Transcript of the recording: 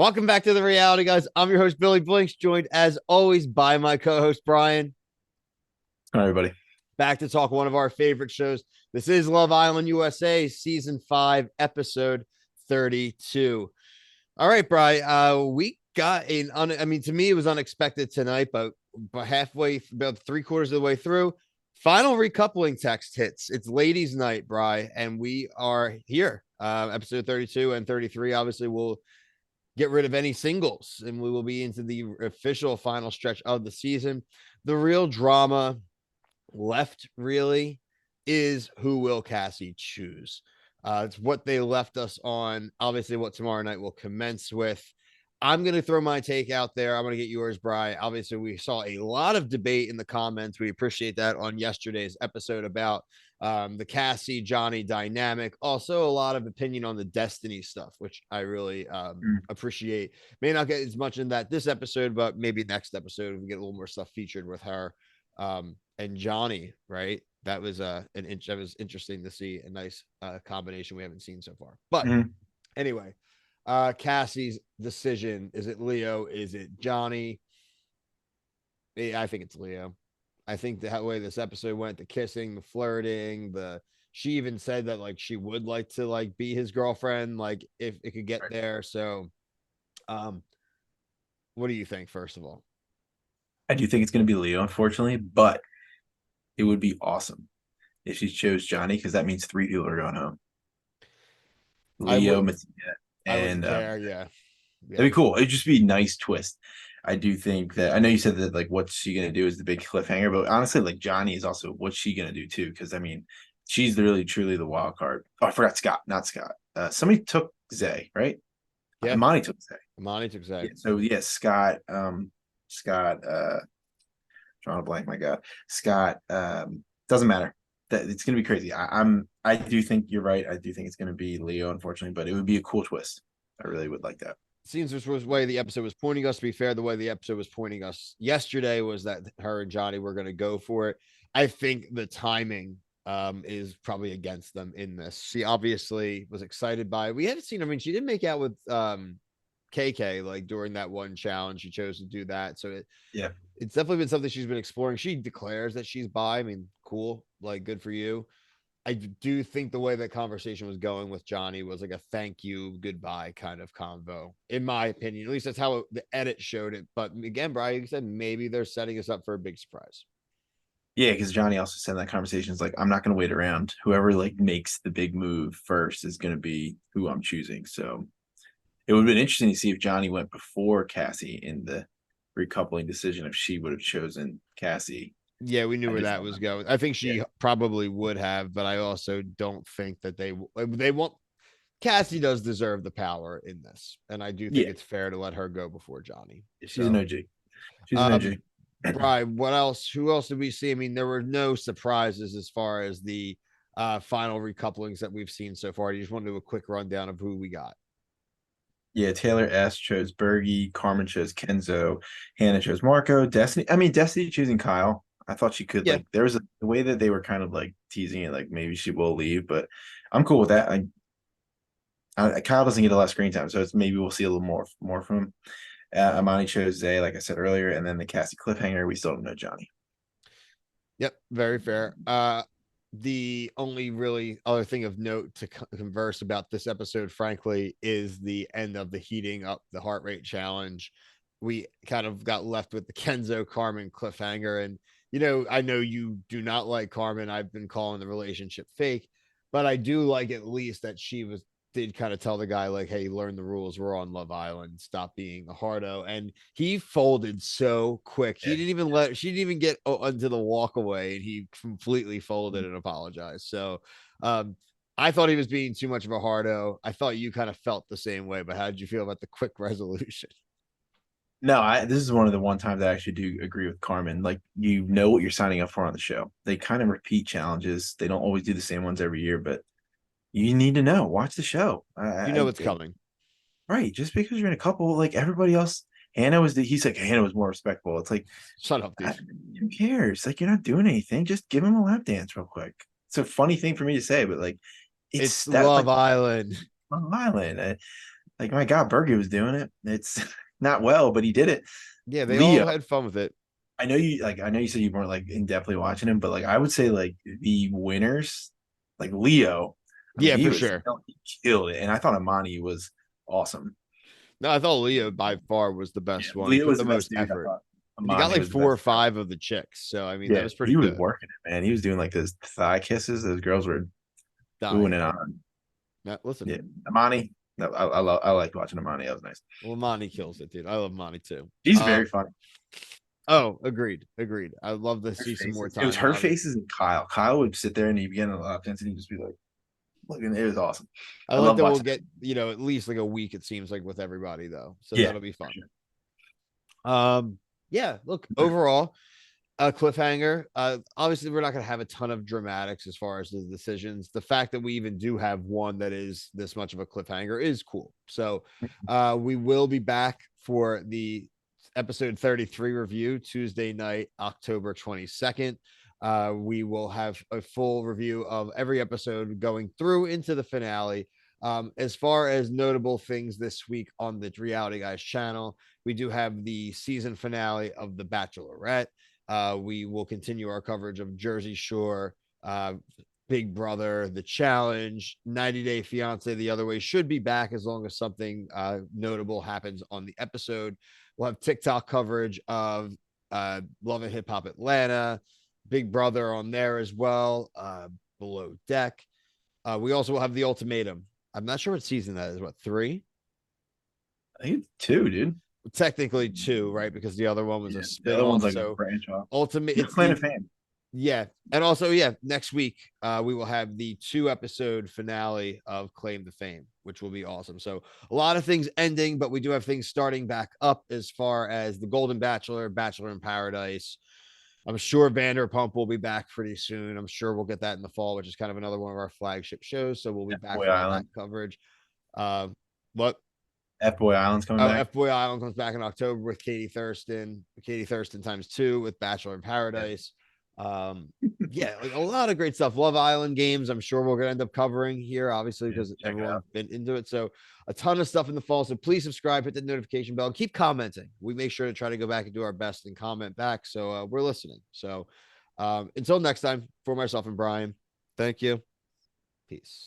Welcome back to the reality, guys. I'm your host, Billy Blinks, joined as always by my co-host, Brian. Hi, everybody. Back to talk one of our favorite shows. This is Love Island USA, season 5, episode 32. All right, Brian. We got to me, it was unexpected tonight, but halfway, about 3/4 of the way through, final recoupling text hits. It's ladies' night, Brian, and we are here. Episode 32 and 33. Obviously, we'll get rid of any singles, and we will be into the official final stretch of the season. The real drama left really is who will Cassie choose. It's what they left us on. Obviously, what tomorrow night will commence with. I'm going to throw my take out there. I'm going to get yours, Bry. Obviously, we saw a lot of debate in the comments. We appreciate that on yesterday's episode about the Cassie Johnny dynamic. Also, a lot of opinion on the Destiny stuff, which I really appreciate. May not get as much in that this episode, but maybe next episode we get a little more stuff featured with her and Johnny. Right? That was that was interesting to see. A nice combination we haven't seen so far. But anyway, Cassie's decision. Is it Leo? Is it Johnny? I think it's Leo. I think the way this episode went, the kissing, the flirting, she even said that like she would like to like be his girlfriend, like if it could get there. So what do you think, first of all? I do think it's going to be Leo, unfortunately, but it would be awesome if she chose Johnny because that means three people are going home. I Leo, wouldn't Mattia, I wouldn't and care. Yeah. that'd be cool. It'd just be a nice twist. I do think that I know you said that like what's she gonna do is the big cliffhanger, but honestly, like Johnny is also what's she gonna do too? Because I mean, she's really truly the wild card. Oh, I forgot Scott, not Scott. Somebody took Zay, right? Yeah. Imani took Zay. Imani took Zay. Yeah, so yeah, Scott, drawing a blank, my God. Scott, doesn't matter. That it's gonna be crazy. I do think you're right. I do think it's gonna be Leo, unfortunately, but it would be a cool twist. I really would like that. Seems this was the way the episode was pointing us. To be fair, the way the episode was pointing us yesterday was that her and Johnny were going to go for it. I think the timing is probably against them in this. She obviously was excited by it. We haven't seen, I mean, she did make out with KK like during that one challenge. She chose to do that. So Yeah. it's definitely been something she's been exploring. She declares that she's bi. I mean, cool, like good for you. I do think the way that conversation was going with Johnny was like a thank you, goodbye kind of convo, in my opinion. At least that's how the edit showed it. But again, Brian, you said maybe they're setting us up for a big surprise. Yeah, because Johnny also said in that conversation is like, I'm not gonna wait around. Whoever like makes the big move first is gonna be who I'm choosing. So it would have been interesting to see if Johnny went before Cassie in the recoupling decision if she would have chosen Cassie. Yeah, we knew I where just that don't was know. going. I think Yeah. she probably would have, but I also don't think that they want. Cassie does deserve the power in this, and I do think Yeah. it's fair to let her go before Johnny. She's an So, OG. She's an um, OG. Brian, what else? Who else did we see? I mean, there were no surprises as far as the final recouplings that we've seen so far. You just want to do a quick rundown of who we got. Yeah, Taylor S chose Bergie, Carmen chose Kenzo, Hannah chose Marco, Destiny. I mean, Destiny choosing Kyle. I thought she could Yeah. like there was the way that they were kind of like teasing it, like maybe she will leave, but I'm cool with that. Kyle doesn't get a lot of screen time, so it's maybe we'll see a little more from him. Amani chose Zay, like I said earlier, and then the Cassie cliffhanger. We still don't know Johnny. Yep, very fair. The only really other thing of note to converse about this episode, frankly, is the end of the heating up the heart rate challenge. We kind of got left with the Kenzo Carmen cliffhanger. And, I know you do not like Carmen. I've been calling the relationship fake, but I do like at least that she did kind of tell the guy like, hey, learn the rules, we're on Love Island, stop being a hardo. And he folded so quick. Yeah. She didn't even get onto the walk away, and he completely folded and apologized. So I thought he was being too much of a hardo. I thought you kind of felt the same way, but how did you feel about the quick resolution? No, this is one of the one times I actually do agree with Carmen. Like you know what you're signing up for on the show. They kind of repeat challenges. They don't always do the same ones every year, but you need to know. Watch the show. You know it's coming. Right. Just because you're in a couple, like everybody else, he's like, Hannah was more respectful. It's like, Shut up, dude. who cares? Like, you're not doing anything. Just give him a lap dance real quick. It's a funny thing for me to say, but like, It's that's Love like Island. Long Island. Like my God, Bergie was doing it. It's not well, but he did it. Yeah, they all Leo, had fun with it. I know you said you weren't like in depthly watching him, but like I would say like the winners, like Leo, I mean Yeah, he for was sure. he killed it, and I thought Amani was awesome. No, I thought Leo by far was the Yeah, best one. He Leo put was the the best most dude. I effort. thought And he got Amani like was the four or best girl. five of the chicks. So I mean, that Yeah, was pretty he was good. working it, man. He was doing like those thigh kisses. Those girls were oohing Dying. and on. Now, listen, Yeah, Amani. I liked watching Amani. That was nice. well, Monty kills it, dude. I love Monty too. She's very funny. Oh, agreed, agreed. I'd love to Her see some more faces. It was time. her faces and Kyle. Kyle would sit there and he'd begin a lot and he'd just be like, look, and it was awesome. I I like love that we'll watching get at least like a week. It seems like with everybody though, so it. Yeah, that'll be for fun. sure. Yeah. Look, overall, a cliffhanger. Obviously, we're not going to have a ton of dramatics as far as the decisions. The fact that we even do have one that is this much of a cliffhanger is cool. So, we will be back for the episode 33 review Tuesday night, October 22nd. We will have a full review of every episode going through into the finale. As far as notable things this week on the Reality Guys channel, we do have the season finale of The Bachelorette. We will continue our coverage of Jersey Shore, Big Brother, The Challenge, 90 Day Fiance, The Other Way should be back as long as something notable happens on the episode. We'll have TikTok coverage of Love and Hip Hop Atlanta, Big Brother on there as well, Below Deck. We also will have The Ultimatum. I'm not sure what season that is. What, three? I think it's two, dude. Technically two, right? Because the other one was a Yeah, the other one's spin-off. like a So branch off. ultimate, No it's Planet the Fan. yeah. And also, yeah, next week we will have the 2 episode finale of Claim to Fame, which will be awesome. So a lot of things ending, but we do have things starting back up as far as the Golden Bachelor, Bachelor in Paradise. I'm sure Vanderpump will be back pretty soon. I'm sure we'll get that in the fall, which is kind of another one of our flagship shows. So we'll be F back Boy for all that Island. coverage. What F Boy Island's coming back. F Boy Island comes back in October with Katie Thurston. Katie Thurston times 2 with Bachelor in Yeah. Paradise. Yeah, like a lot of great stuff. Love Island games. I'm sure we're gonna end up covering here, obviously, Yeah, because check it everyone's out. been into it. So a ton of stuff in the fall. So please subscribe, hit the notification bell, and keep commenting. We make sure to try to go back and do our best and comment back. So we're listening. So until next time, for myself and Brian, thank you. Peace.